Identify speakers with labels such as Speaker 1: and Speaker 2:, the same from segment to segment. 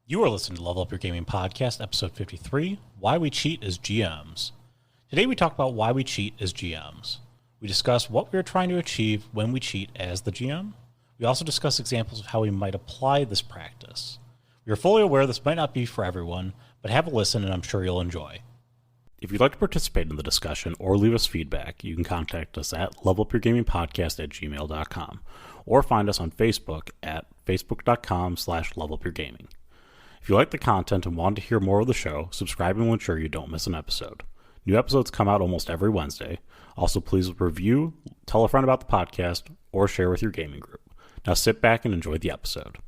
Speaker 1: You are listening to Level Up Your Gaming Podcast, episode 53, Why We Cheat as GMs. Today we talk about why we cheat as GMs. We discuss what we are trying to achieve when we cheat as the GM. We also discuss examples of how we might apply this practice. We are fully aware this might not be for everyone, but have a listen and I'm sure you'll enjoy. If you'd like to participate in the discussion or leave us feedback, you can contact us at levelupyourgamingpodcast@gmail.com or find us on Facebook at facebook.com/levelupyourgaming. If you like the content and want to hear more of the show, subscribing will ensure you don't miss an episode. New episodes come out almost every Wednesday. Also, please review, tell a friend about the podcast, or share with your gaming group. Now sit back and enjoy the episode.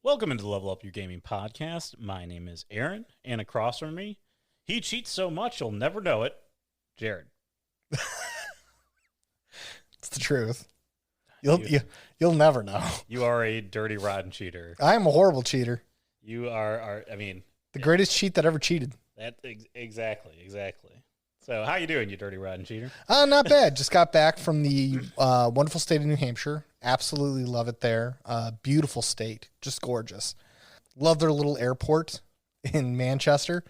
Speaker 1: Welcome into Level Up Your Gaming Podcast. My name is Aaron, and across from me, he cheats so much you'll never know it, Jared.
Speaker 2: It's the truth. You'll never know.
Speaker 1: You are a dirty, rotten cheater.
Speaker 2: I am a horrible cheater.
Speaker 1: You are the
Speaker 2: greatest cheat that ever cheated.
Speaker 1: Exactly. So how you doing, you dirty, rotten cheater?
Speaker 2: Not bad. Just got back from the wonderful state of New Hampshire. Absolutely love it there. Beautiful state. Just gorgeous. Love their little airport in Manchester.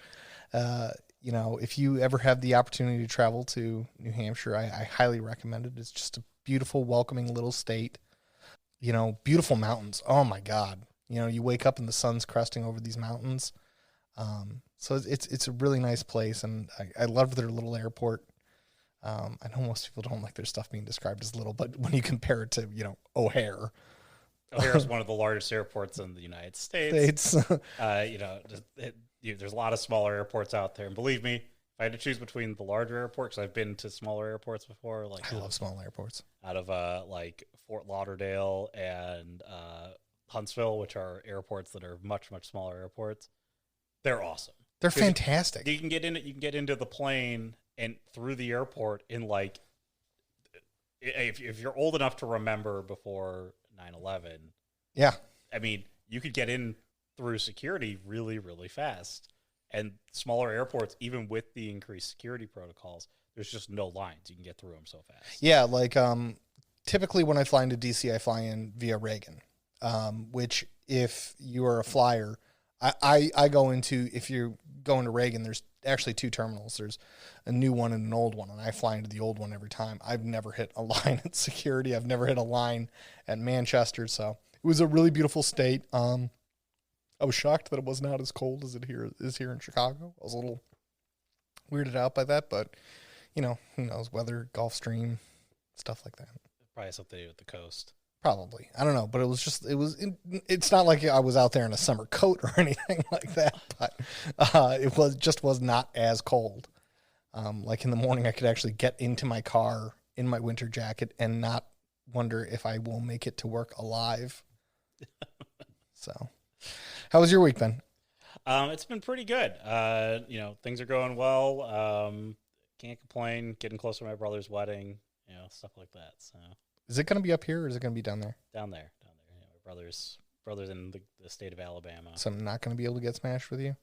Speaker 2: If you ever have the opportunity to travel to New Hampshire, I highly recommend it. It's just a beautiful, welcoming little state. Beautiful mountains. Oh my God. You wake up and the sun's cresting over these mountains. So it's a really nice place, and I love their little airport. I know most people don't like their stuff being described as little, but when you compare it to, O'Hare.
Speaker 1: O'Hare is one of the largest airports in the United States. There's a lot of smaller airports out there, and believe me, if I had to choose between the larger airports, I've been to smaller airports before.
Speaker 2: I love small airports.
Speaker 1: Out of Fort Lauderdale and Huntsville, which are airports that are much, much smaller airports. They're awesome.
Speaker 2: They're fantastic.
Speaker 1: You can get into the plane and through the airport in if you're old enough to remember before 9/11.
Speaker 2: Yeah.
Speaker 1: You could get in through security really, really fast. And smaller airports, even with the increased security protocols, there's just no lines. You can get through them so fast.
Speaker 2: Yeah, typically when I fly into DC, I fly in via Reagan, which if you are a flyer, I go into, if you're going to Reagan, there's actually two terminals. There's a new one and an old one, and I fly into the old one every time. I've never hit a line at security. I've never hit a line at Manchester, so it was a really beautiful state. I was shocked that it was not as cold as it is here in Chicago. I was a little weirded out by that, but, who knows, weather, Gulfstream, stuff like that.
Speaker 1: Probably something to do with the coast.
Speaker 2: Probably. I don't know, but it's not like I was out there in a summer coat or anything like that, but it was not as cold. Like in the morning, I could actually get into my car in my winter jacket and not wonder if I will make it to work alive. So, how was your week, Ben?
Speaker 1: It's been pretty good. Things are going well. Can't complain. Getting closer to my brother's wedding, stuff like that. So.
Speaker 2: Is it going to be up here or is it going to be down there?
Speaker 1: Down there. My brother's in the state of Alabama.
Speaker 2: So I'm not going to be able to get smashed with you?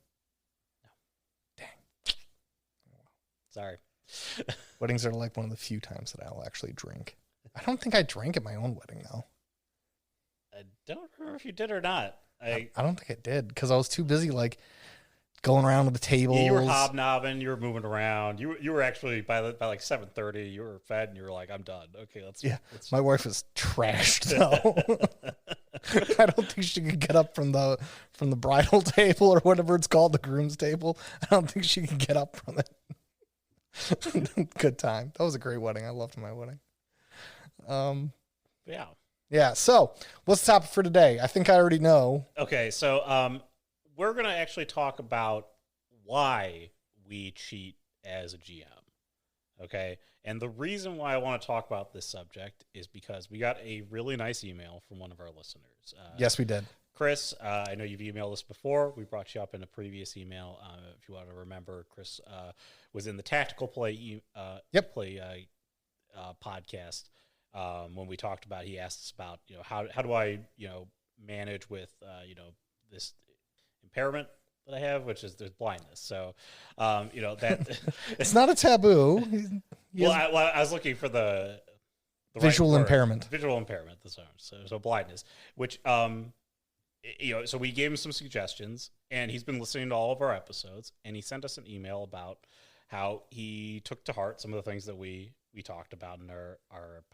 Speaker 1: No.
Speaker 2: Dang.
Speaker 1: Sorry.
Speaker 2: Weddings are like one of the few times that I'll actually drink. I don't think I drank at my own wedding, though.
Speaker 1: I don't remember if you did or not.
Speaker 2: I don't think I did because I was too busy, going around with the tables.
Speaker 1: Yeah, you were hobnobbing. You were moving around. You were actually by 7:30. You were fed, and you were like, "I'm done." Okay, let's.
Speaker 2: My wife was trashed though. I don't think she could get up from the bridal table or whatever it's called, the groom's table. I don't think she could get up from it. Good time. That was a great wedding. I loved my wedding. Yeah. So, what's the topic for today? I think I already know.
Speaker 1: Okay, so we're going to actually talk about why we cheat as a GM, okay? And the reason why I want to talk about this subject is because we got a really nice email from one of our listeners.
Speaker 2: Yes, we did.
Speaker 1: Chris, I know you've emailed us before. We brought you up in a previous email. If you want to remember, Chris was in the Tactical Play podcast when we talked about, he asked us about, how do I, manage with, this impairment that I have, which is there's blindness. So, that
Speaker 2: it's not a taboo.
Speaker 1: I was looking for the
Speaker 2: visual impairment.
Speaker 1: Visual impairment. So blindness, which so we gave him some suggestions, and he's been listening to all of our episodes, and he sent us an email about how he took to heart some of the things that we talked about in our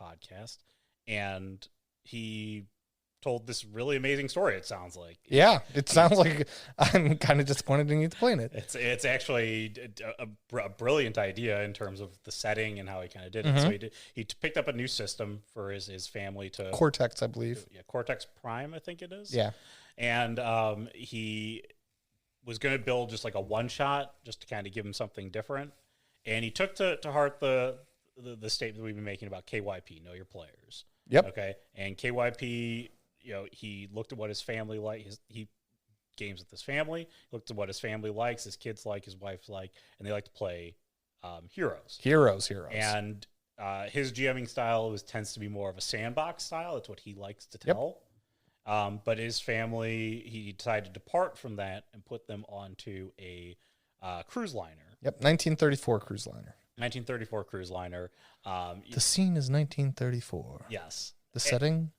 Speaker 1: podcast, and he told this really amazing story. It sounds like.
Speaker 2: Yeah, it sounds like I'm kind of disappointed in you playing it.
Speaker 1: It's actually a brilliant idea in terms of the setting and how he kind of did it. So he picked up a new system for his family to
Speaker 2: Cortex, I believe.
Speaker 1: Yeah, Cortex Prime, I think it is.
Speaker 2: Yeah,
Speaker 1: and he was going to build just like a one shot, just to kind of give him something different. And he took to heart the statement we've been making about KYP, know your players.
Speaker 2: Yep.
Speaker 1: Okay, and KYP. He looked at what his family he games with his family, looked at what his family likes, his kids like, his wife like, and they like to play heroes. And his GMing style tends to be more of a sandbox style. It's what he likes to tell. Yep. But his family, he decided to depart from that and put them onto a cruise liner.
Speaker 2: Yep, 1934 cruise liner.
Speaker 1: 1934 cruise liner.
Speaker 2: The scene is 1934.
Speaker 1: Yes.
Speaker 2: The setting?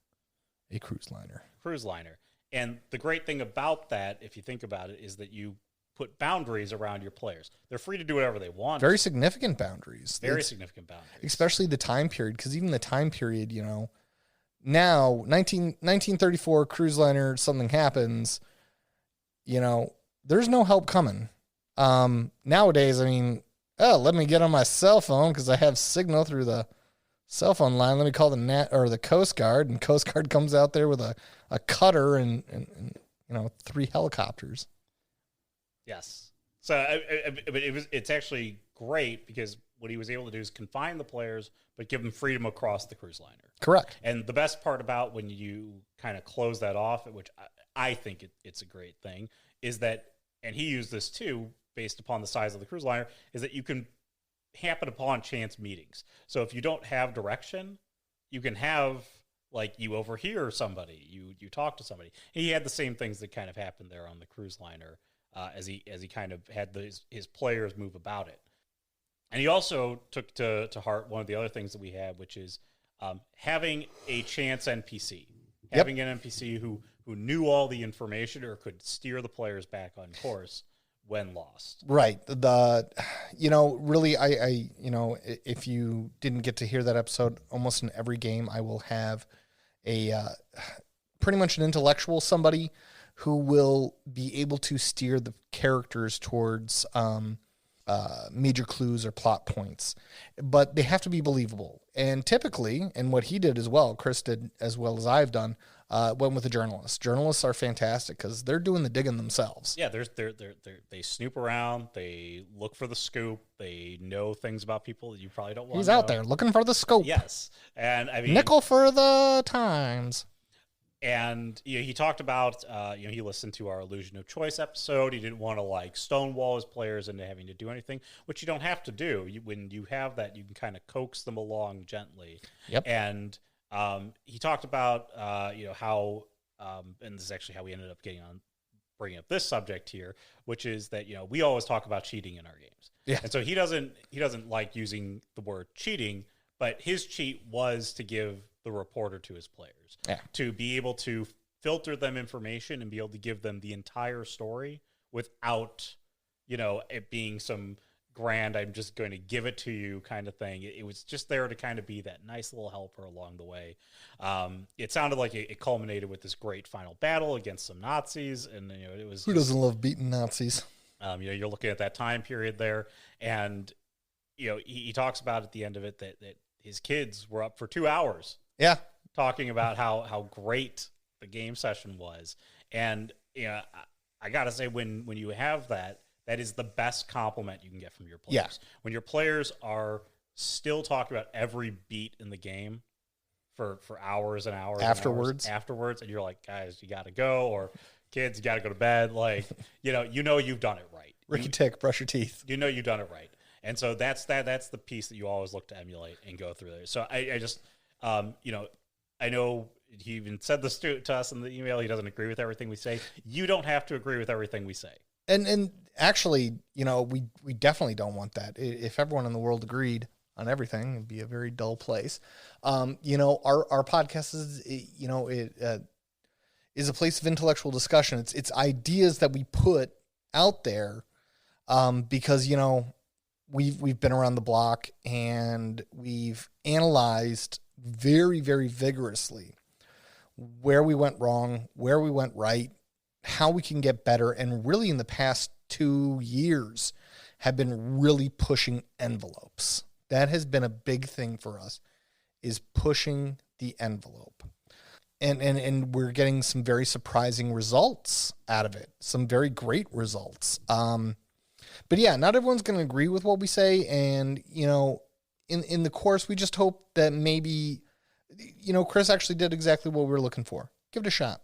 Speaker 2: A cruise liner.
Speaker 1: Cruise liner. And the great thing about that, if you think about it, is that you put boundaries around your players. They're free to do whatever they want.
Speaker 2: Very significant boundaries.
Speaker 1: Very significant boundaries.
Speaker 2: Especially the time period, because even the time period, now, 1934 cruise liner, something happens, there's no help coming. Nowadays, let me get on my cell phone because I have signal through the cell phone line. Let me call the Coast Guard, and Coast Guard comes out there with a cutter and 3 helicopters.
Speaker 1: Yes. So, but it's actually great because what he was able to do is confine the players, but give them freedom across the cruise liner.
Speaker 2: Correct.
Speaker 1: And the best part about when you kind of close that off, which I think it's a great thing, is that, and he used this too, based upon the size of the cruise liner, is that you can happen upon chance meetings. So if you don't have direction, you can have, like, you overhear somebody, you talk to somebody. And he had the same things that kind of happened there on the cruise liner as he kind of had his players move about it. And he also took to heart one of the other things that we have, which is having a chance NPC. Yep. Having an NPC who knew all the information or could steer the players back on course when lost.
Speaker 2: Right. Really, if you didn't get to hear that episode, almost in every game, I will have a pretty much an intellectual, somebody who will be able to steer the characters towards major clues or plot points, but they have to be believable. And typically, and what he did as well, Chris did as well as I've done, went with a journalist. Journalists are fantastic because they're doing the digging themselves.
Speaker 1: Yeah, they snoop around, they look for the scoop, they know things about people that you probably don't want.
Speaker 2: He's out there looking for the scoop.
Speaker 1: Yes, and
Speaker 2: nickel for the Times.
Speaker 1: And he talked about, he listened to our Illusion of Choice episode. He didn't want to stonewall his players into having to do anything, which you don't have to do. When you have that, you can kind of coax them along gently.
Speaker 2: Yep.
Speaker 1: And he talked about, how, and this is actually how we ended up bringing up this subject here, which is that, we always talk about cheating in our games.
Speaker 2: Yeah.
Speaker 1: And so he doesn't like using the word cheating, but his cheat was to give the reporter to his players, to be able to filter them information and be able to give them the entire story without, it being some grand, I'm just going to give it to you kind of thing. It was just there to kind of be that nice little helper along the way. It sounded like it culminated with this great final battle against some Nazis. And, it was,
Speaker 2: who doesn't love beating Nazis?
Speaker 1: You're looking at that time period there. And, he talks about at the end of it that his kids were up for 2 hours.
Speaker 2: Yeah.
Speaker 1: Talking about how great the game session was. And, I got to say, when you have that is the best compliment you can get from your players.
Speaker 2: Yeah.
Speaker 1: When your players are still talking about every beat in the game for hours and hours
Speaker 2: afterwards,
Speaker 1: and you're like, guys, you got to go, or kids, you got to go to bed. Like, you've done it right.
Speaker 2: Ricky Tick, brush your teeth.
Speaker 1: You've done it right. And so that's the piece that you always look to emulate and go through there. So I just, I know he even said this to us in the email. He doesn't agree with everything we say. You don't have to agree with everything we say. And
Speaker 2: actually, we definitely don't want that. If everyone in the world agreed on everything, it'd be a very dull place. Our podcast is, is a place of intellectual discussion. It's ideas that we put out there, because, you know, we've been around the block and we've analyzed very, very vigorously where we went wrong, where we went right, how we can get better. And really in the past 2 years have been really pushing envelopes. That has been a big thing for us, is pushing the envelope. And we're getting some very surprising results out of it. Some very great results. But yeah, not everyone's going to agree with what we say. And, you know, in the course, we just hope that maybe, you know, Chris actually did exactly what we were looking for. Give it a shot.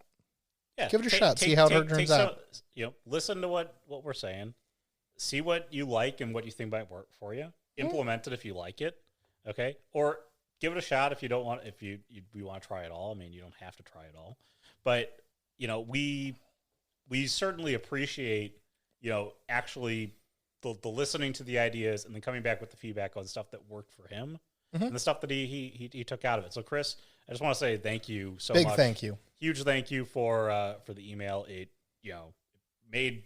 Speaker 1: Yeah,
Speaker 2: give it a shot. See how it turns out.
Speaker 1: You know, listen to what we're saying. See what you like and what you think might work for you. Implement it if you like it. Okay. Or give it a shot if you don't want, if you want to try it all. I mean, you don't have to try it all, but you know, we certainly appreciate, you know, actually the listening to the ideas and then coming back with the feedback on stuff that worked for him and the stuff that he took out of it. So Chris, I just want to say thank you so much.
Speaker 2: Big thank you.
Speaker 1: Huge thank you for the email. It, you know, made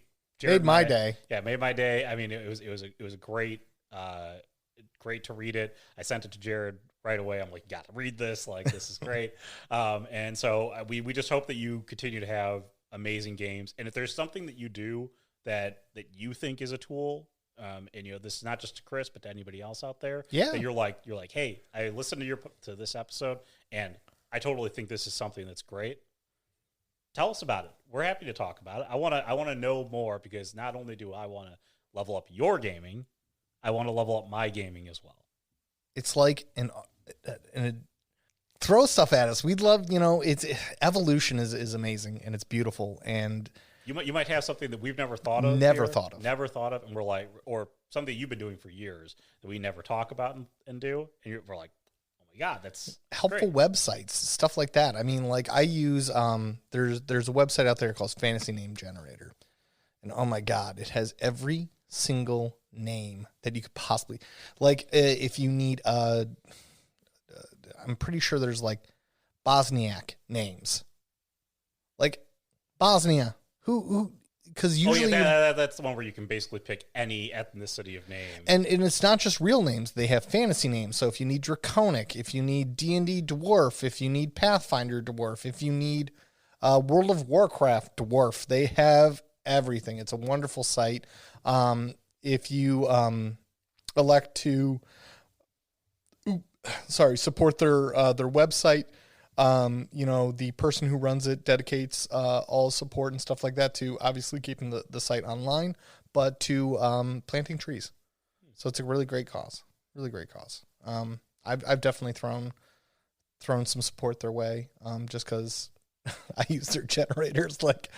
Speaker 2: my day.
Speaker 1: Yeah, made my day. I mean, it was a great to read it. I sent it to Jared right away. I'm like, you got to read this. Like, this is great. And so we just hope that you continue to have amazing games. And if there's something that you do that you think is a tool, and you know, this is not just to Chris, but to anybody else out there, that you're like, hey, I listened to this episode, and I totally think this is something that's great. Tell us about it. We're happy to talk about it. I want to know more, because not only do I want to level up your gaming, I want to level up my gaming as well.
Speaker 2: It's like throw stuff at us. We'd love, you know, evolution is amazing and it's beautiful. And
Speaker 1: you might have something that we've never thought of.
Speaker 2: Never thought of.
Speaker 1: And we're like, or something you've been doing for years that we never talk about and do. And we're like, oh my God, that's
Speaker 2: helpful
Speaker 1: great.
Speaker 2: Websites, stuff like that. I mean, like I use, there's a website out there called Fantasy Name Generator. And oh my God, it has every single name that you could possibly, like, if you need I'm pretty sure there's like Bosniak names, like Bosnia, who because usually
Speaker 1: that's the one where you can basically pick any ethnicity of name,
Speaker 2: and it's not just real names. They have fantasy names. So if you need Draconic, if you need D&D dwarf, if you need Pathfinder dwarf, if you need World of Warcraft dwarf, they have everything. It's a wonderful site. If you elect to support their website, you know, the person who runs it dedicates all support and stuff like that to obviously keeping the site online, but to planting trees. So it's a really great cause. I've definitely thrown some support their way, just because I use their generators. Like,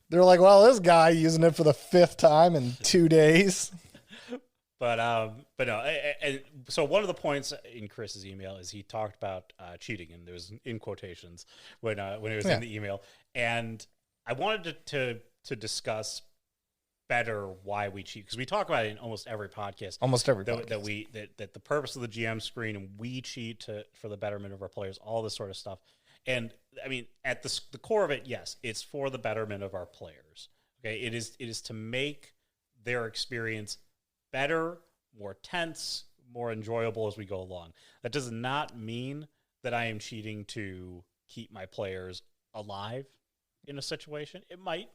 Speaker 2: they're like, well, this guy using it for the 5th time in 2 days.
Speaker 1: But no. And so one of the points in Chris's email is he talked about cheating, and there was in quotations when it was in the email. And I wanted to discuss better why we cheat, because we talk about it in almost every podcast. That the purpose of the GM screen, and we cheat for the betterment of our players, all this sort of stuff. And I mean, at the core of it, yes, it's for the betterment of our players. Okay, it is to make their experience better, more tense, more enjoyable as we go along. That does not mean that I am cheating to keep my players alive in a situation. It might.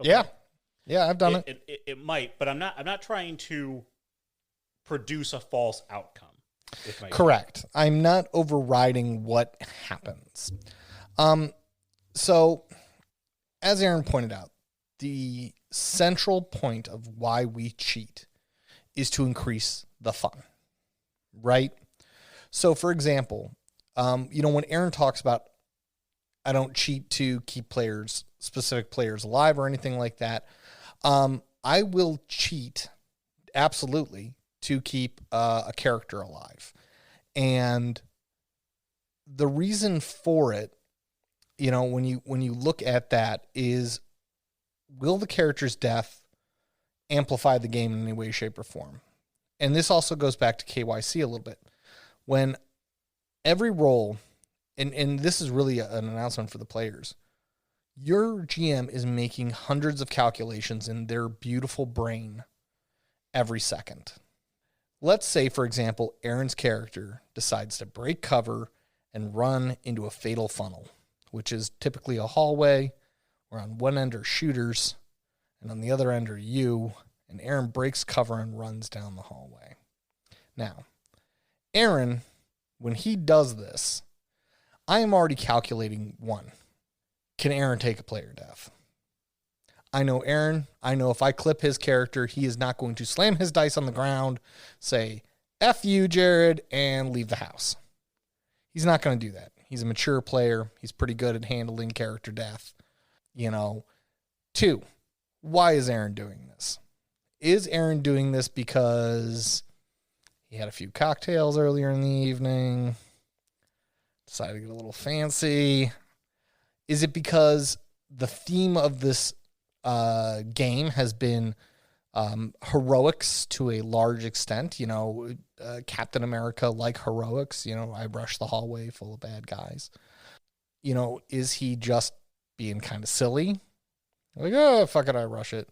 Speaker 1: Okay?
Speaker 2: Yeah, I've done it.
Speaker 1: It might, but I'm not trying to produce a false outcome.
Speaker 2: Correct. I'm not overriding what happens. So, as Aaron pointed out, the central point of why we cheat is to increase the fun, right? So, for example, you know, when Aaron talks about, I don't cheat to keep specific players alive or anything like that, I will cheat absolutely to keep a character alive. And the reason for it, you know, when you look at that, is, will the character's death amplify the game in any way, shape, or form? And this also goes back to KYC a little bit. When every roll, and this is really an announcement for the players, Your GM is making hundreds of calculations in their beautiful brain every second. Let's say, for example, Aaron's character decides to break cover and run into a fatal funnel, which is typically a hallway where on one end are shooters and on the other end are you, and Aaron breaks cover and runs down the hallway. Now, Aaron, when he does this, I am already calculating one. Can Aaron take a player death? I know Aaron. I know if I clip his character, he is not going to slam his dice on the ground, say, F you, Jared, and leave the house. He's not going to do that. He's a mature player. He's pretty good at handling character death. You know. 2, why is Aaron doing this? Is Aaron doing this because he had a few cocktails earlier in the evening, decided to get a little fancy? Is it because the theme of this game has been heroics to a large extent? You know, Captain America like heroics. You know, I rush the hallway full of bad guys. You know, is he just being kind of silly? Like, oh, fuck it, I rush it.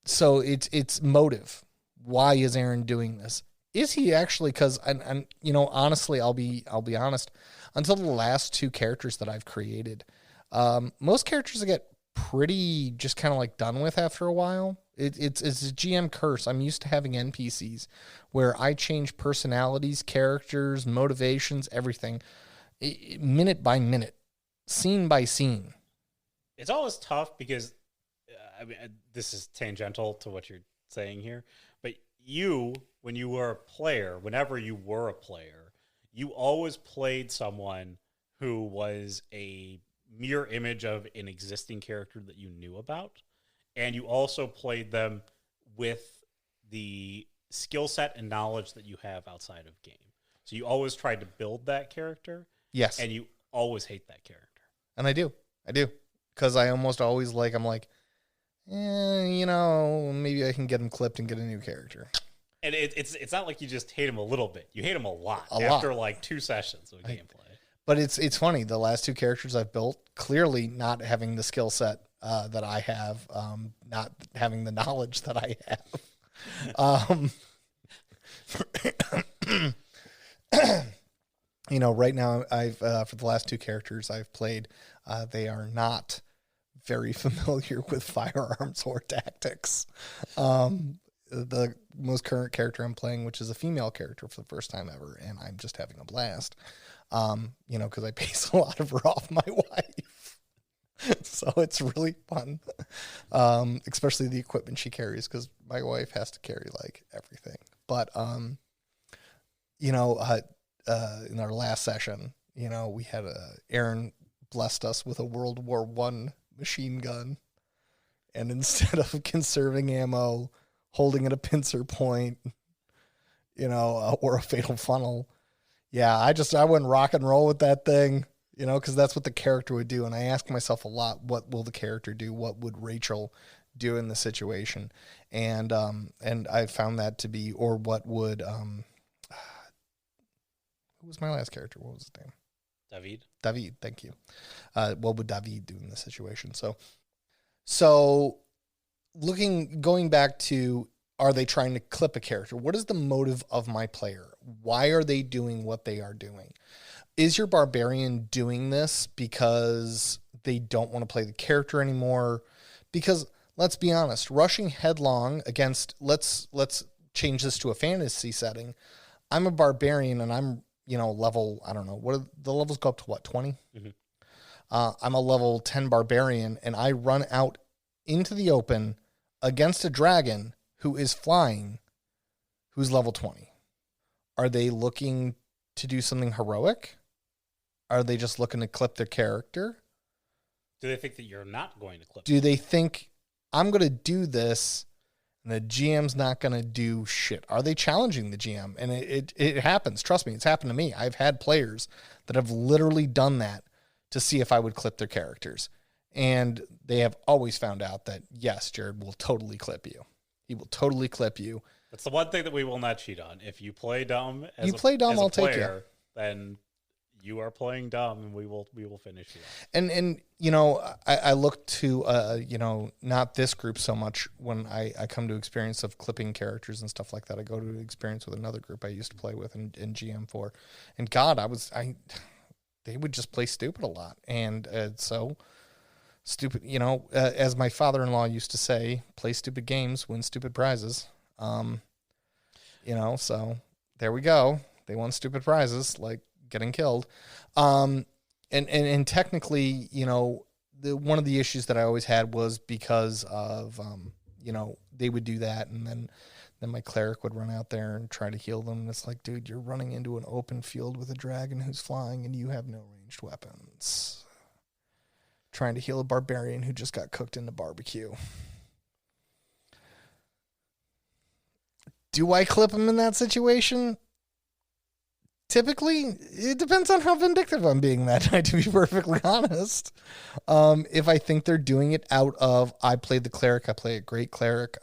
Speaker 2: So it's motive. Why is Aaron doing this? Is he actually, because, and you know, honestly, I'll be honest, until the last 2 characters that I've created, most characters I get pretty just kind of like done with after a while. It's a GM curse. I'm used to having NPCs where I change personalities, characters, motivations, everything, minute by minute, scene by scene.
Speaker 1: It's always tough because, I mean, this is tangential to what you're saying here, but you, when you were a player, whenever you were a player, you always played someone who was a mirror image of an existing character that you knew about, and you also played them with the skill set and knowledge that you have outside of game. So you always tried to build that character.
Speaker 2: Yes.
Speaker 1: And you always hate that character.
Speaker 2: And I do. Because I almost always I'm like, you know, maybe I can get him clipped and get a new character.
Speaker 1: And it's not like you just hate him a little bit. You hate him a lot after like 2 sessions of gameplay.
Speaker 2: But it's funny. The last 2 characters I've built, clearly not having the skill set that I have, not having the knowledge that I have. You know, right now I've for the last 2 characters I've played, they are not very familiar with firearms or tactics. The most current character I'm playing, which is a female character for the first time ever, and I'm just having a blast. You know, because I base a lot of her off my wife. So it's really fun. Especially the equipment she carries, because my wife has to carry like everything. But you know, in our last session, you know, we had Aaron blessed us with a World War I machine gun, and instead of conserving ammo, holding at a pincer point, you know, or a fatal funnel, yeah, I went rock and roll with that thing, you know, because that's what the character would do. And I ask myself a lot, what will the character do? What would Rachel do in the situation? And I found that to be, or what would who was my last character? What was his name? David, thank you. What would David do in this situation? So going back to, are they trying to clip a character? What is the motive of my player? Why are they doing what they are doing? Is your barbarian doing this because they don't want to play the character anymore? Because let's be honest, rushing headlong against, let's change this to a fantasy setting. I'm a barbarian and I'm, you know, level, I don't know, what are the levels go up to, what, 20? Mm-hmm. I'm a level 10 barbarian, and I run out into the open against a dragon who is flying, who's level 20. Are they looking to do something heroic? Are they just looking to clip their character?
Speaker 1: Do they think that you're not going to clip
Speaker 2: Do they think, I'm going to do this, and the GM's not going to do shit? Are they challenging the GM? And it happens. Trust me, it's happened to me. I've had players that have literally done that to see if I would clip their characters. And they have always found out that, yes, Jared will totally clip you. He will totally clip you.
Speaker 1: That's the one thing that we will not cheat on. If you play dumb
Speaker 2: I'll take you.
Speaker 1: Then you are playing dumb, and we will finish you off.
Speaker 2: And you know, I look to you know, not this group so much when I come to experience of clipping characters and stuff like that. I go to experience with another group I used to play with in GM for, and God, they would just play stupid a lot, and so stupid. You know, as my father-in-law used to say, play stupid games, win stupid prizes. You know, so there we go. They won stupid prizes like getting killed. And technically, you know, one of the issues that I always had was because of, you know, they would do that. And then my cleric would run out there and try to heal them. And it's like, dude, you're running into an open field with a dragon who's flying and you have no ranged weapons. Trying to heal a barbarian who just got cooked in the barbecue. Do I clip him in that situation? Typically, it depends on how vindictive I'm being that night, to be perfectly honest. If I think they're doing it out of, I play the cleric, I play a great cleric,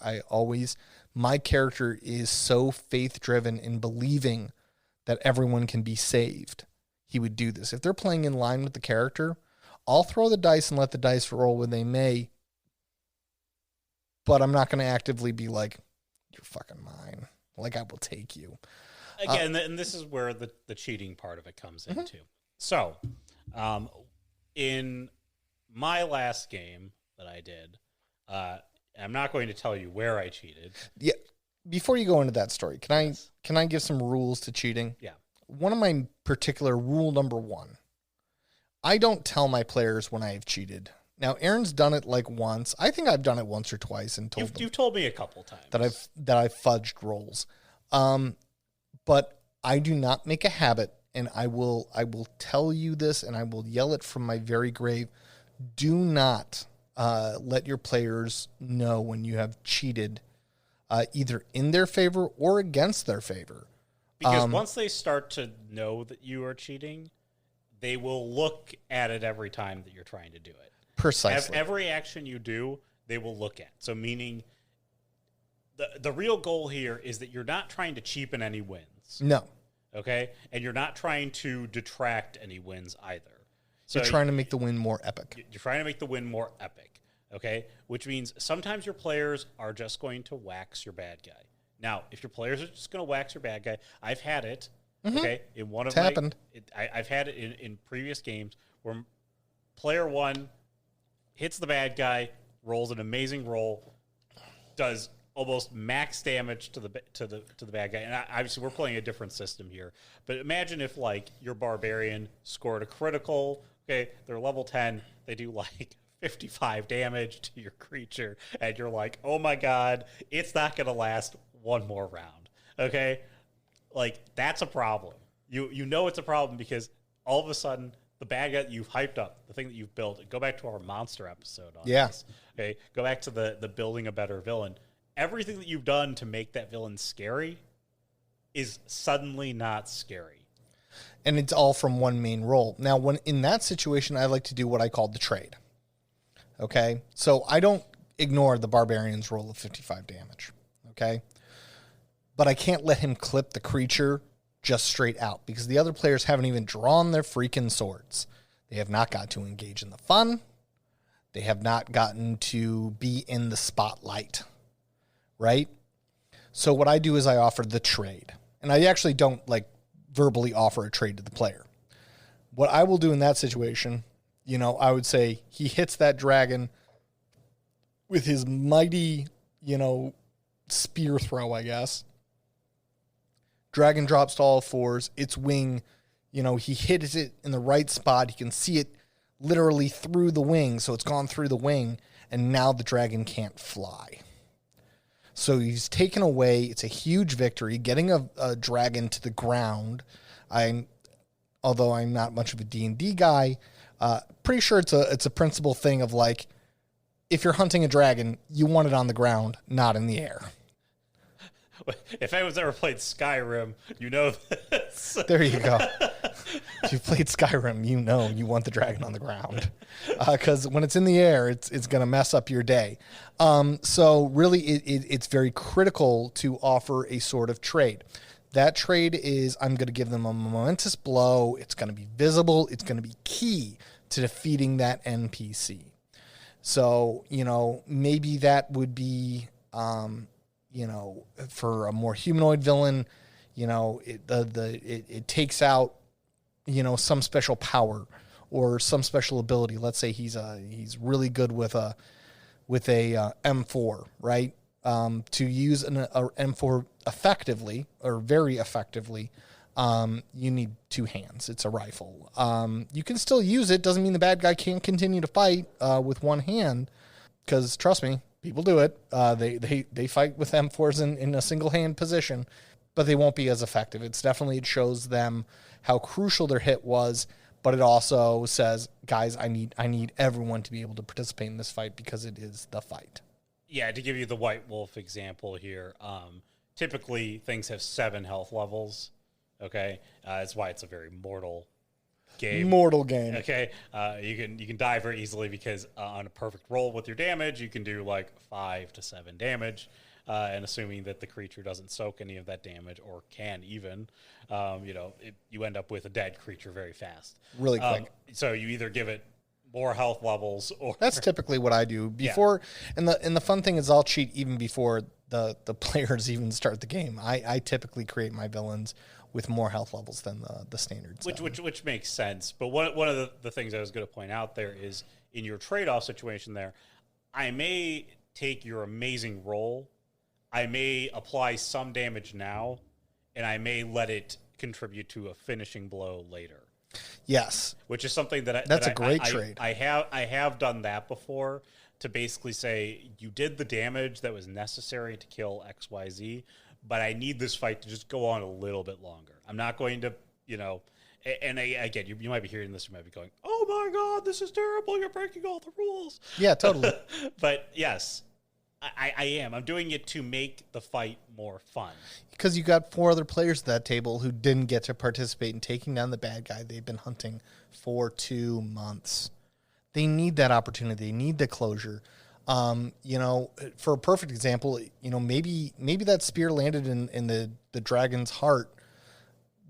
Speaker 2: my character is so faith-driven in believing that everyone can be saved, he would do this. If they're playing in line with the character, I'll throw the dice and let the dice roll when they may, but I'm not going to actively be like, you're fucking mine. Like, I will take you.
Speaker 1: Again, and this is where the cheating part of it comes into. So, in my last game that I did, I'm not going to tell you where I cheated.
Speaker 2: Yeah. Before you go into that story, can I give some rules to cheating?
Speaker 1: Yeah.
Speaker 2: One of my particular rule number 1, I don't tell my players when I have cheated. Now, Aaron's done it like once. I think I've done it once or twice and told them.
Speaker 1: You've told me a couple times
Speaker 2: that I've fudged rolls. But I do not make a habit, and I will tell you this, and I will yell it from my very grave. Do not let your players know when you have cheated, either in their favor or against their favor.
Speaker 1: Because once they start to know that you are cheating, they will look at it every time that you're trying to do it.
Speaker 2: Precisely.
Speaker 1: Every action you do, they will look at. So meaning the real goal here is that you're not trying to cheapen any wins.
Speaker 2: No.
Speaker 1: Okay? And you're not trying to detract any wins either. So
Speaker 2: you're trying to make the win more epic.
Speaker 1: You're trying to make the win more epic. Okay? Which means sometimes your players are just going to wax your bad guy. Now, if your players are just going to wax your bad guy, I've had it. Okay? In one of
Speaker 2: happened.
Speaker 1: I've had it in previous games where player 1 hits the bad guy, rolls an amazing roll, does almost max damage to the bad guy. And obviously, we're playing a different system here. But imagine if like your barbarian scored a critical. Okay, they're level 10. They do like 55 damage to your creature, and you're like, oh my god, it's not going to last one more round. Okay, like that's a problem. You know it's a problem because all of a sudden, the bad guy that you've hyped up, the thing that you've built, go back to our monster episode on this. Okay, go back to the building a better villain. Everything that you've done to make that villain scary is suddenly not scary.
Speaker 2: And it's all from one main roll. Now, when in that situation, I like to do what I call the trade. Okay? So I don't ignore the barbarian's roll of 55 damage. Okay? But I can't let him clip the creature just straight out because the other players haven't even drawn their freaking swords. They have not got to engage in the fun. They have not gotten to be in the spotlight. Right? So what I do is I offer the trade. And I actually don't like verbally offer a trade to the player. What I will do in that situation, you know, I would say he hits that dragon with his mighty, you know, spear throw, I guess. Dragon drops to all fours. Its wing, you know, he hits it in the right spot. He can see it literally through the wing. So it's gone through the wing. And now the dragon can't fly. So he's taken away. It's a huge victory. Getting a dragon to the ground. Although I'm not much of a D&D guy, pretty sure it's a principle thing of like, if you're hunting a dragon, you want it on the ground, not in the air.
Speaker 1: If anyone's ever played Skyrim, you know this.
Speaker 2: There you go. If you've played Skyrim, you know you want the dragon on the ground. Because when it's in the air, it's going to mess up your day. So really, it's very critical to offer a sort of trade. That trade is, I'm going to give them a momentous blow. It's going to be visible. It's going to be key to defeating that NPC. So, maybe that would be, for a more humanoid villain, it takes out, some special power or some special ability. Let's say he's really good with a M4, right? To use an M4 effectively or very effectively, you need two hands. It's a rifle. You can still use it. Doesn't mean the bad guy can't continue to fight with one hand, because trust me, people do it. They fight with M4s in a single hand position, but they won't be as effective. It shows them how crucial their hit was, but it also says, guys, I need everyone to be able to participate in this fight because it is the fight.
Speaker 1: Yeah, to give you the White Wolf example here, typically things have 7 health levels. Okay, that's why it's a very mortal game.
Speaker 2: Mortal game.
Speaker 1: Okay, you can die very easily because on a perfect roll with your damage, you can do like 5 to 7 damage, and assuming that the creature doesn't soak any of that damage or can even, you end up with a dead creature very fast,
Speaker 2: really quick.
Speaker 1: So you either give it more health levels, or
Speaker 2: that's typically what I do before. Yeah. And the fun thing is, I'll cheat even before the players even start the game. I typically create my villains with more health levels than the standards.
Speaker 1: Which makes sense. But one of the things I was going to point out there is, in your trade-off situation there, I may take your amazing roll, I may apply some damage now, and I may let it contribute to a finishing blow later.
Speaker 2: Yes.
Speaker 1: Which is something that
Speaker 2: that's a great trade.
Speaker 1: I have done that before, to basically say, you did the damage that was necessary to kill XYZ, but I need this fight to just go on a little bit longer. I'm not going to, again, you might be hearing this, you might be going, oh my God, this is terrible, you're breaking all the rules.
Speaker 2: Yeah, totally.
Speaker 1: But yes, I am. I'm doing it to make the fight more fun.
Speaker 2: Because you got 4 other players at that table who didn't get to participate in taking down the bad guy they've been hunting for 2 months. They need that opportunity. They need the closure. For a perfect example, maybe that spear landed in the dragon's heart,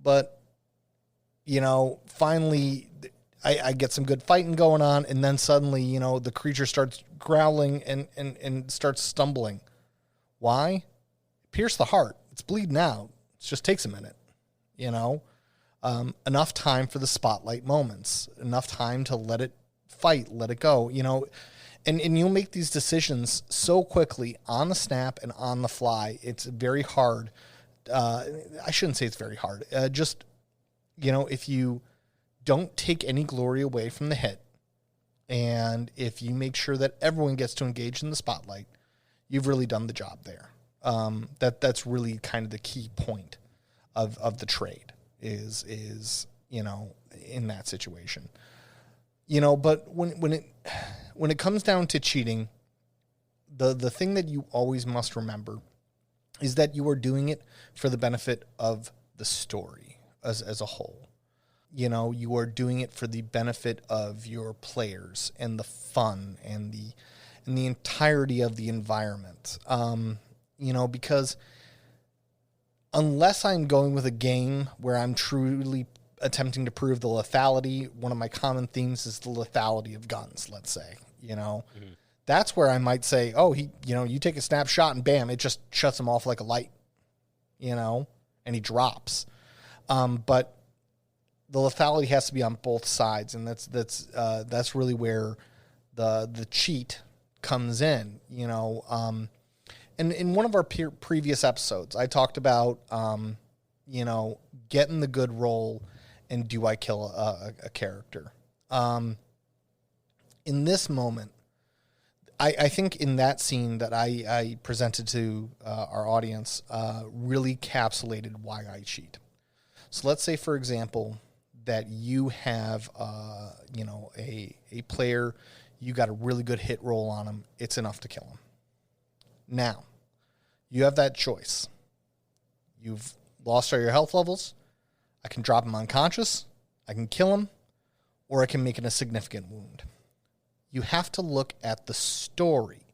Speaker 2: but finally I get some good fighting going on, and then suddenly, the creature starts growling and starts stumbling. Why? Pierce the heart. It's bleeding out. It just takes a minute, enough time for the spotlight moments, enough time to let it fight, let it go, and you'll make these decisions so quickly on the snap and on the fly. It's very hard. I shouldn't say it's very hard. If you don't take any glory away from the hit, and if you make sure that everyone gets to engage in the spotlight, you've really done the job there. That's really kind of the key point of the trade is in that situation. But when it comes down to cheating, the thing that you always must remember is that you are doing it for the benefit of the story as a whole. You are doing it for the benefit of your players and the fun and the entirety of the environment. Because unless I'm going with a game where I'm truly attempting to prove the lethality, one of my common themes is the lethality of guns, let's say, That's where I might say, oh, you take a snapshot and bam, it just shuts him off like a light, and he drops. But the lethality has to be on both sides, and that's really where the cheat comes in, And in one of our previous episodes, I talked about, getting the good roll and do I kill a character. In this moment, I think in that scene that I presented to our audience really encapsulated why I cheat. So let's say, for example, that you have a player, you got a really good hit roll on him. It's enough to kill him. Now, you have that choice. You've lost all your health levels. I can drop him unconscious. I can kill him, or I can make it a significant wound. You have to look at the story.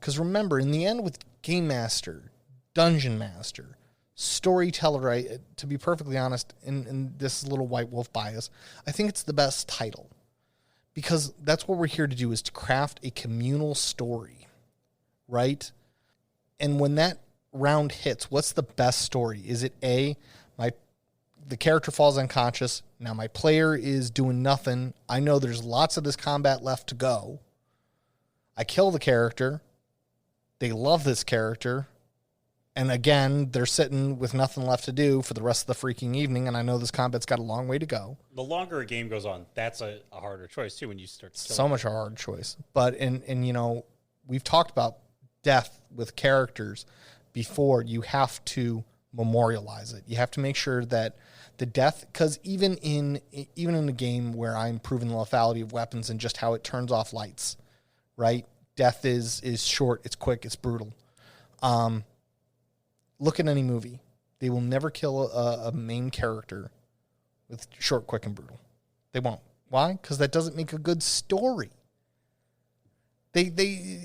Speaker 2: Because remember, in the end, with Game Master, Dungeon Master, storyteller, to be perfectly honest, in this little white wolf bias, I think it's the best title. Because that's what we're here to do, is to craft a communal story, right? And when that round hits, what's the best story? Is it the character falls unconscious, now my player is doing nothing, I know there's lots of this combat left to go, I kill the character, they love this character, and again, they're sitting with nothing left to do for the rest of the freaking evening, and I know this combat's got a long way to go.
Speaker 1: The longer a game goes on, that's a harder choice, too, when you start to kill
Speaker 2: so much a hard choice. But, and we've talked about death with characters before. You have to memorialize it. You have to make sure that the death, because even in a game where I'm proving the lethality of weapons and just how it turns off lights, right? Death is short, it's quick, it's brutal. Look at any movie. They will never kill a main character with short, quick, and brutal. They won't. Why? Because that doesn't make a good story. They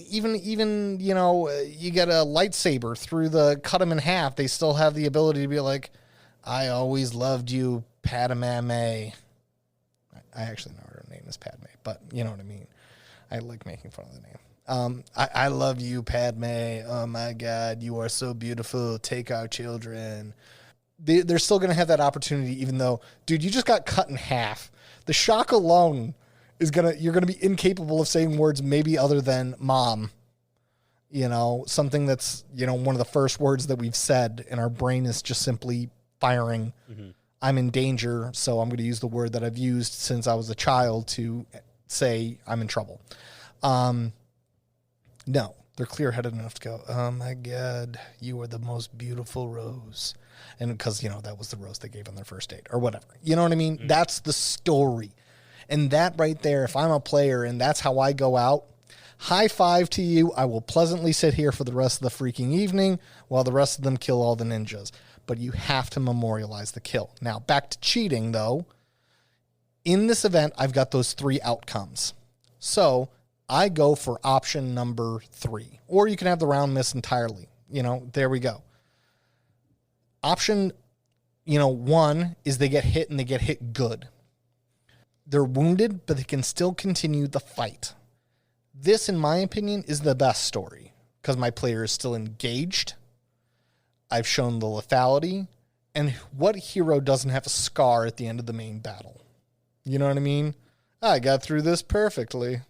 Speaker 2: even you get a lightsaber through cut them in half. They still have the ability to be like, I always loved you, Padme. I actually know her name is Padme, but you know what I mean. I like making fun of the name. I love you, Padme. Oh my God, you are so beautiful. Take our children. They're still going to have that opportunity, even though, dude, you just got cut in half. The shock alone you're going to be incapable of saying words maybe other than mom. Something that's, one of the first words that we've said, and our brain is just simply firing. Mm-hmm. I'm in danger, so I'm going to use the word that I've used since I was a child to say I'm in trouble. No, they're clear-headed enough to go, oh my God, you are the most beautiful rose. And because, that was the rose they gave on their first date or whatever. You know what I mean? Mm-hmm. That's the story. And that right there, if I'm a player and that's how I go out, high five to you. I will pleasantly sit here for the rest of the freaking evening while the rest of them kill all the ninjas. But you have to memorialize the kill. Now, back to cheating, though. In this event, I've got those 3 outcomes. So I go for option number 3. Or you can have the round miss entirely. There we go. Option, 1 is they get hit and they get hit good. They're wounded, but they can still continue the fight. This, in my opinion, is the best story because my player is still engaged. I've shown the lethality. And what hero doesn't have a scar at the end of the main battle? You know what I mean? I got through this perfectly.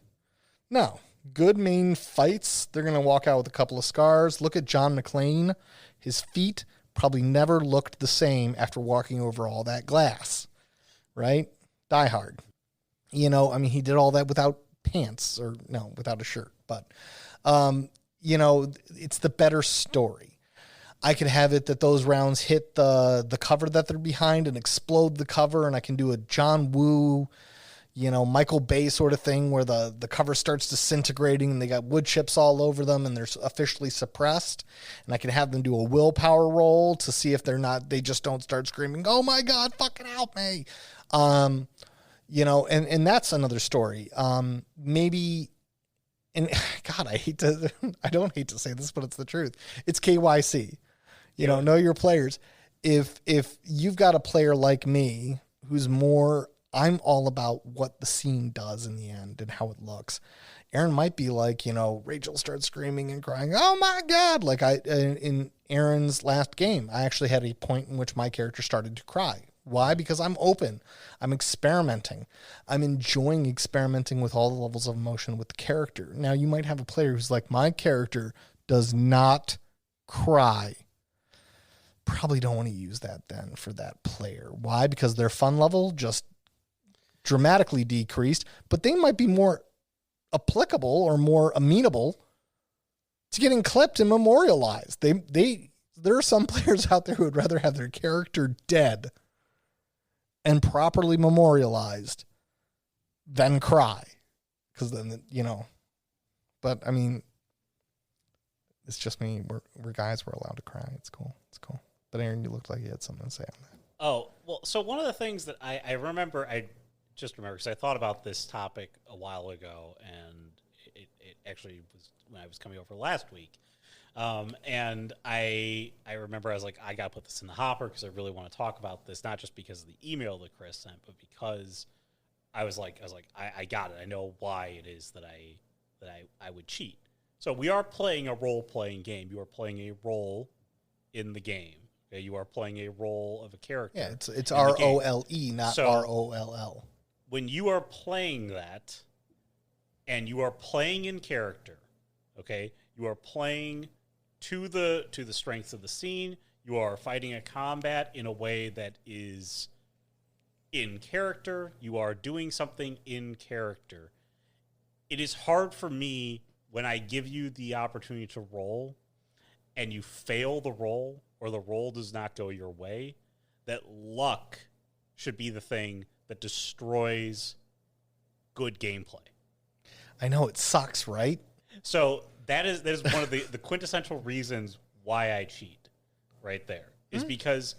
Speaker 2: No. Good main fights. They're going to walk out with a couple of scars. Look at John McClane. His feet probably never looked the same after walking over all that glass. Right? Die Hard. He did all that without pants without a shirt. But, it's the better story. I could have it that those rounds hit the cover that they're behind and explode the cover, and I can do a John Woo, Michael Bay sort of thing where the cover starts disintegrating and they got wood chips all over them and they're officially suppressed. And I can have them do a willpower roll to see if they just don't start screaming, oh my God, fucking help me. And that's another story. Maybe, and God, I don't hate to say this, but it's the truth. It's KYC. Know your players. If you've got a player like me who's more, I'm all about what the scene does in the end and how it looks. Aaron might be like, Rachel starts screaming and crying, oh my God. Like in Aaron's last game, I actually had a point in which my character started to cry. Why? Because I'm open. I'm experimenting. I'm enjoying experimenting with all the levels of emotion with the character. Now, you might have a player who's like, my character does not cry. Probably don't want to use that then for that player. Why? Because their fun level just dramatically decreased, but they might be more applicable or more amenable to getting clipped and memorialized. There are some players out there who would rather have their character dead and properly memorialized than cry. Because then, but I mean, it's just me. We're guys. We're allowed to cry. It's cool. But Aaron, you looked like you had something to say on that.
Speaker 1: Oh, well, so one of the things that I remember because I thought about this topic a while ago, and it actually was when I was coming over last week. And I remember I was like, I got to put this in the hopper because I really want to talk about this, not just because of the email that Chris sent, but because I was like, I got it. I know why it is that I would cheat. So we are playing a role-playing game. You are playing a role in the game. Okay? You are playing a role of a character.
Speaker 2: Yeah, it's ROLE, not
Speaker 1: So,
Speaker 2: ROLL.
Speaker 1: When you are playing that, and you are playing in character, okay, you are playing to the strengths of the scene. You are fighting a combat in a way that is in character. You are doing something in character. It is hard for me when I give you the opportunity to roll and you fail the roll or the roll does not go your way, that luck should be the thing that destroys good gameplay.
Speaker 2: I know, it sucks, right?
Speaker 1: So that is one of the quintessential reasons why I cheat right there, is because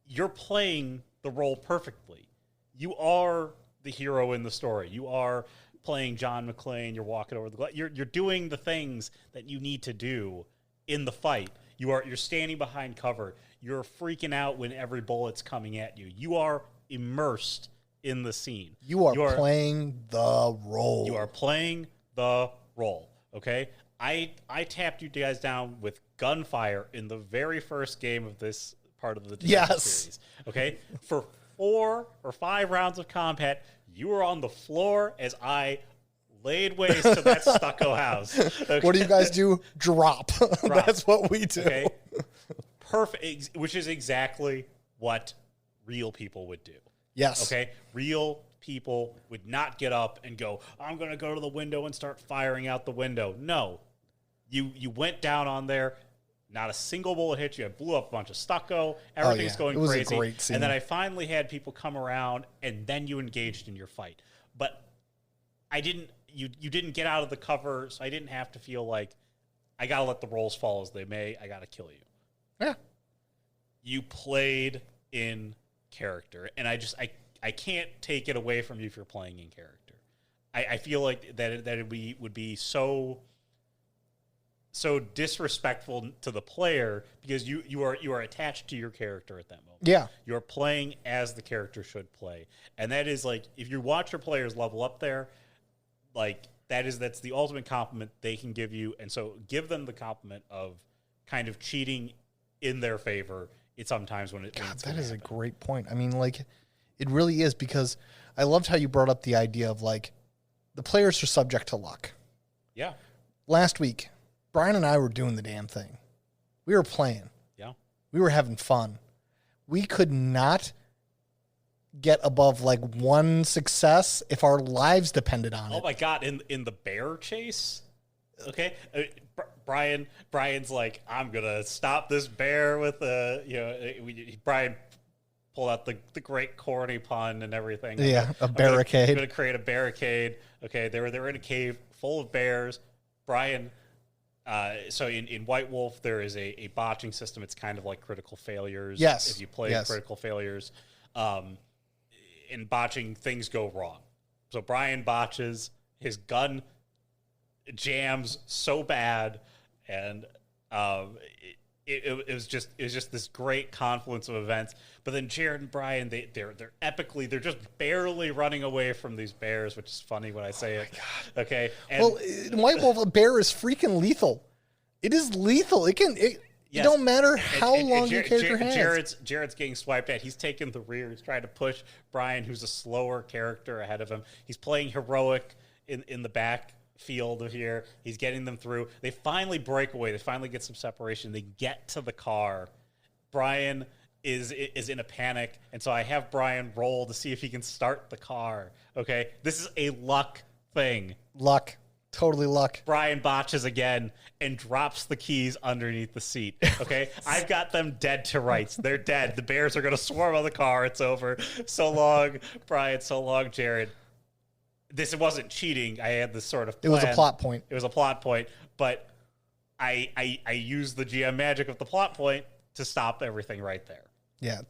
Speaker 1: you're playing the role perfectly. You are the hero in the story. You are playing John McClane. You're walking over the glass. You're doing the things that you need to do in the fight. You're standing behind cover. You're freaking out when every bullet's coming at you. You are immersed in the scene.
Speaker 2: You are playing the role.
Speaker 1: You are playing the role. Okay? I tapped you guys down with gunfire in the very first game of this part of the series. Okay? For 4 or 5 rounds of combat, you were on the floor as I laid waste to that stucco house. Okay?
Speaker 2: What do you guys do? Drop. That's what we do.
Speaker 1: Okay? Perfect, which is exactly what real people would do.
Speaker 2: Yes.
Speaker 1: Okay? Real people would not get up and go, I'm going to go to the window and start firing out the window. No. You went down on there. Not a single bullet hit you. I blew up a bunch of stucco. Everything's going
Speaker 2: it was
Speaker 1: crazy.
Speaker 2: A great scene.
Speaker 1: And then I finally had people come around, and then you engaged in your fight. But I didn't. You didn't get out of the cover, so I didn't have to feel like I got to let the rolls fall as they may. I got to kill you.
Speaker 2: Yeah.
Speaker 1: You played in character, and I can't take it away from you if you're playing in character. I feel like that it would be so disrespectful to the player because you are attached to your character at that moment.
Speaker 2: Yeah.
Speaker 1: You're playing as the character should play. And that is like, if you watch your players level up there, like that's the ultimate compliment they can give you. And so give them the compliment of kind of cheating in their favor. It's sometimes when it's
Speaker 2: that is a great point. I mean, like, it really is, because I loved how you brought up the idea of like the players are subject to luck.
Speaker 1: Yeah.
Speaker 2: Last week, Brian and I were doing the damn thing. We were playing.
Speaker 1: Yeah.
Speaker 2: We were having fun. We could not get above like one success if our lives depended on it.
Speaker 1: Oh my God. In the bear chase. Okay. Brian's like, I'm going to stop this bear with Brian pulled out the great corny pun and everything.
Speaker 2: Yeah. A barricade.
Speaker 1: I'm going to create a barricade. Okay. They were in a cave full of bears. Brian, so in White Wolf, there is a botching system. It's kind of like critical failures.
Speaker 2: Yes.
Speaker 1: If you play critical failures, in botching, things go wrong. So Brian botches, his gun jams so bad, and it was just this great confluence of events. But then Jared and Brian, they're epically, they're just barely running away from these bears, which is funny when I say it. God. Okay. And
Speaker 2: well, in White Wolf, a bear is freaking lethal. It is lethal. It don't matter how long your character has.
Speaker 1: Jared's getting swiped at. He's taking the rear. He's trying to push Brian, who's a slower character, ahead of him. He's playing heroic in the back field of here. He's getting them through. They finally break away. They finally get some separation. They get to the car. Brian is in a panic, and so I have Brian roll to see if he can start the car. Okay, this is a luck thing.
Speaker 2: Luck. Totally luck.
Speaker 1: Brian botches again and drops the keys underneath the seat. Okay? I've got them dead to rights. They're dead. The bears are going to swarm on the car. It's over. So long, Brian. So long, Jared. This wasn't cheating. I had this sort of plan.
Speaker 2: It was a plot point.
Speaker 1: It was a plot point. But I used the GM magic of the plot point to stop everything right there.
Speaker 2: Yeah.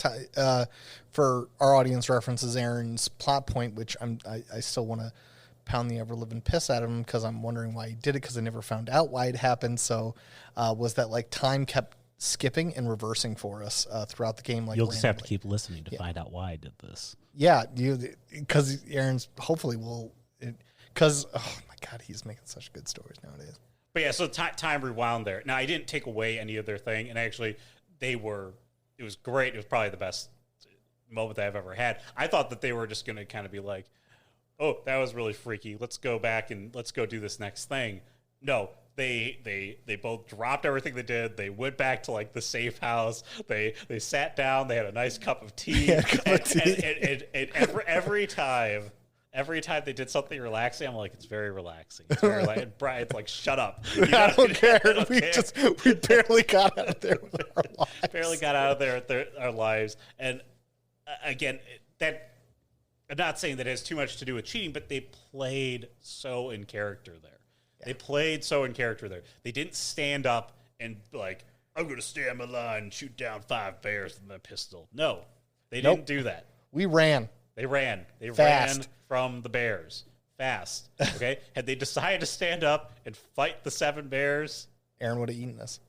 Speaker 2: For our audience references, Aaron's plot point, which I still want to pound the ever-living piss out of him because I'm wondering why he did it, because I never found out why it happened. So was that like time kept skipping and reversing for us throughout the game? Like
Speaker 3: You'll just have to
Speaker 2: randomly.
Speaker 3: keep listening to find out why I did this.
Speaker 2: Yeah, because Aaron's hopefully will, because oh my God, he's making such good stories nowadays.
Speaker 1: But yeah, so time rewound there. Now I didn't take away any of their thing, and actually it was great. It was probably the best moment that I've ever had. I thought that they were just going to kind of be like, oh, that was really freaky. Let's go back and let's go do this next thing. No, they both dropped everything they did. They went back to like the safe house. They sat down. They had a nice cup of tea. And every time they did something relaxing, I'm like, it's very relaxing. It's very relaxing. Brian's like, shut up.
Speaker 2: I don't care. We barely got out of there with our lives.
Speaker 1: Barely got out of there with our lives. And again, that I'm not saying that it has too much to do with cheating, but they played so in character there. Yeah. They played so in character there. They didn't stand up and like, I'm going to stay on my line and shoot down 5 bears with my pistol. No, they didn't do that.
Speaker 2: We ran.
Speaker 1: They ran. They
Speaker 2: Fast.
Speaker 1: ran from the bears. Fast. Okay? Had they decided to stand up and fight the 7 bears,
Speaker 2: Aaron would have eaten us.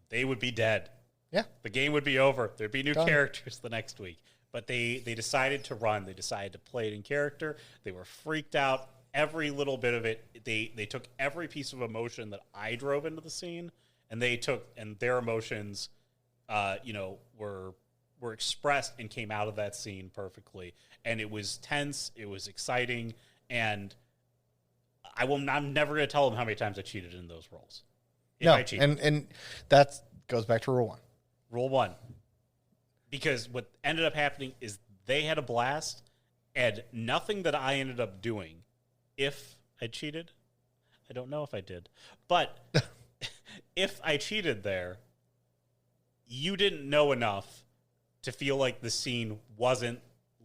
Speaker 1: They would be dead.
Speaker 2: Yeah.
Speaker 1: The game would be over. There'd be new
Speaker 2: Done.
Speaker 1: characters the next week. But they decided to run. They decided to play it in character. They were freaked out. Every little bit of it, they took every piece of emotion that I drove into the scene, and their emotions, were expressed and came out of that scene perfectly. And it was tense. It was exciting. And I'm never going to tell them how many times I cheated in those roles.
Speaker 2: I cheated. And that goes back to rule 1.
Speaker 1: Rule 1. Because what ended up happening is they had a blast, and nothing that I ended up doing, if I cheated, I don't know if I did, but if I cheated there, you didn't know enough to feel like the scene wasn't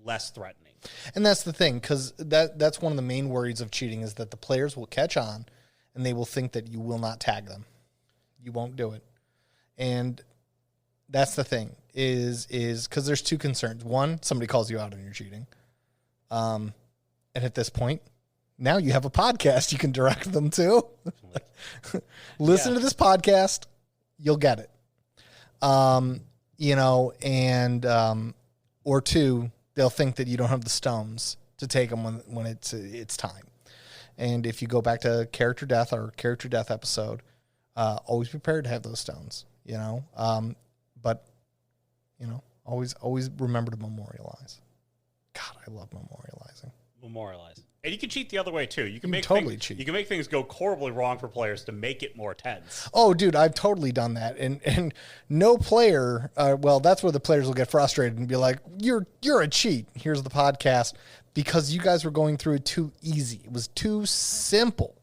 Speaker 1: less threatening.
Speaker 2: And that's the thing, because that's one of the main worries of cheating, is that the players will catch on and they will think that you will not tag them. You won't do it. And that's the thing, is because there's 2 concerns. One, somebody calls you out on your cheating. And at this point, now you have a podcast you can direct them to. Listen to this podcast, you'll get it. Or 2, they'll think that you don't have the stones to take them when it's time. And if you go back to character death episode, always prepared to have those stones, but always remember to memorialize. God, I love memorializing.
Speaker 1: Memorialize. And you can cheat the other way too. You can make
Speaker 2: cheat.
Speaker 1: You can make things go horribly wrong for players to make it more tense.
Speaker 2: Oh, dude, I've totally done that. And no player, that's where the players will get frustrated and be like, "You're a cheat." Here's the podcast, because you guys were going through it too easy. It was too simple.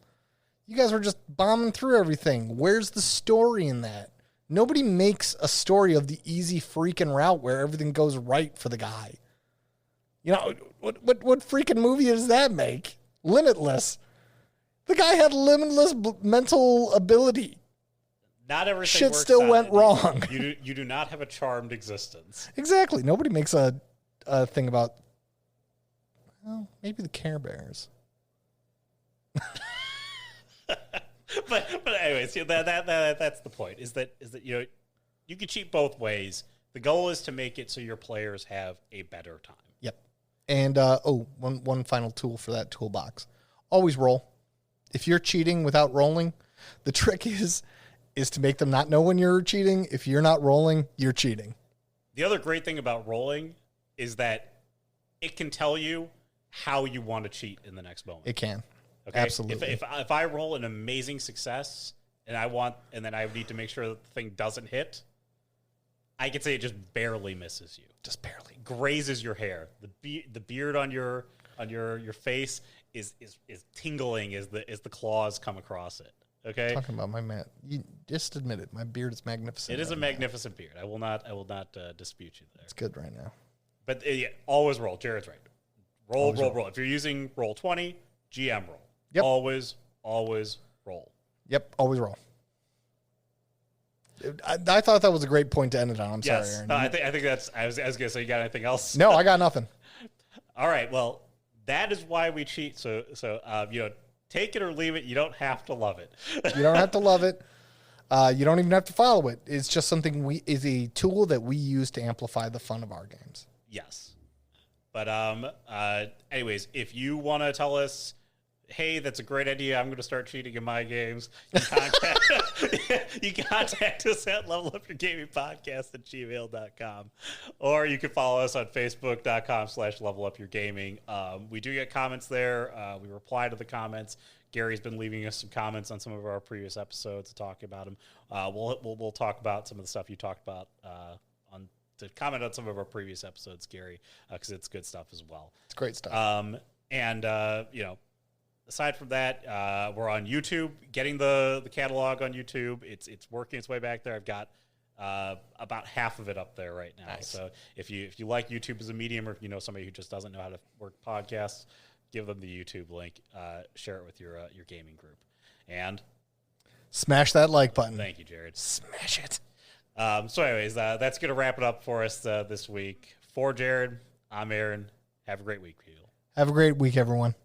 Speaker 2: You guys were just bombing through everything. Where's the story in that? Nobody makes a story of the easy freaking route where everything goes right for the guy. What freaking movie does that make? Limitless. The guy had limitless mental ability.
Speaker 1: Not everything
Speaker 2: Shit
Speaker 1: works
Speaker 2: still
Speaker 1: out.
Speaker 2: went wrong.
Speaker 1: You do not have a charmed existence.
Speaker 2: Exactly. Nobody makes a thing about, maybe the Care Bears.
Speaker 1: but anyways, that's the point. Is that you can cheat both ways. The goal is to make it so your players have a better time.
Speaker 2: Yep. And one final tool for that toolbox: always roll. If you're cheating without rolling, the trick is to make them not know when you're cheating. If you're not rolling, you're cheating.
Speaker 1: The other great thing about rolling is that it can tell you how you want to cheat in the next moment.
Speaker 2: It can.
Speaker 1: Okay?
Speaker 2: Absolutely.
Speaker 1: If I roll an amazing success and then I need to make sure that the thing doesn't hit, I could say it just barely misses you.
Speaker 2: Just barely.
Speaker 1: Grazes your hair. The beard on your face is tingling as the claws come across it. Okay?
Speaker 2: Talking about my man. You just admit it. My beard is magnificent.
Speaker 1: It is a magnificent beard. I will not dispute you there.
Speaker 2: It's good right now.
Speaker 1: But always roll. Jared's right. Roll. If you're using Roll20, GM roll.
Speaker 2: Yep.
Speaker 1: Always roll.
Speaker 2: Yep. Always roll. I thought that was a great point to end it on. I'm sorry, Aaron.
Speaker 1: I think that's. I was gonna say, you got anything else?
Speaker 2: No, I got nothing.
Speaker 1: All right. Well, that is why we cheat. So take it or leave it. You don't have to love it.
Speaker 2: You don't have to love it. You don't even have to follow it. It's just something is a tool that we use to amplify the fun of our games.
Speaker 1: Yes. But anyways, if you want to tell us, hey, that's a great idea, I'm going to start cheating in my games, you contact us at levelupyourgamingpodcast@gmail.com. Or you can follow us on facebook.com/levelupyourgaming. We do get comments there. We reply to the comments. Gary's been leaving us some comments on some of our previous episodes to talk about them. We'll talk about some of the stuff you talked about to comment on some of our previous episodes, Gary, because it's good stuff as well.
Speaker 2: It's great stuff.
Speaker 1: Aside from that, we're on YouTube, getting the catalog on YouTube. It's working its way back there. I've got about half of it up there right now.
Speaker 2: Nice.
Speaker 1: So if you like YouTube as a medium, or if you know somebody who just doesn't know how to work podcasts, give them the YouTube link. Share it with your gaming group. And
Speaker 2: smash that like button.
Speaker 1: Thank you, Jared.
Speaker 2: Smash it.
Speaker 1: So anyways, that's going to wrap it up for us this week. For Jared, I'm Aaron. Have a great week, people.
Speaker 2: Have a great week, everyone.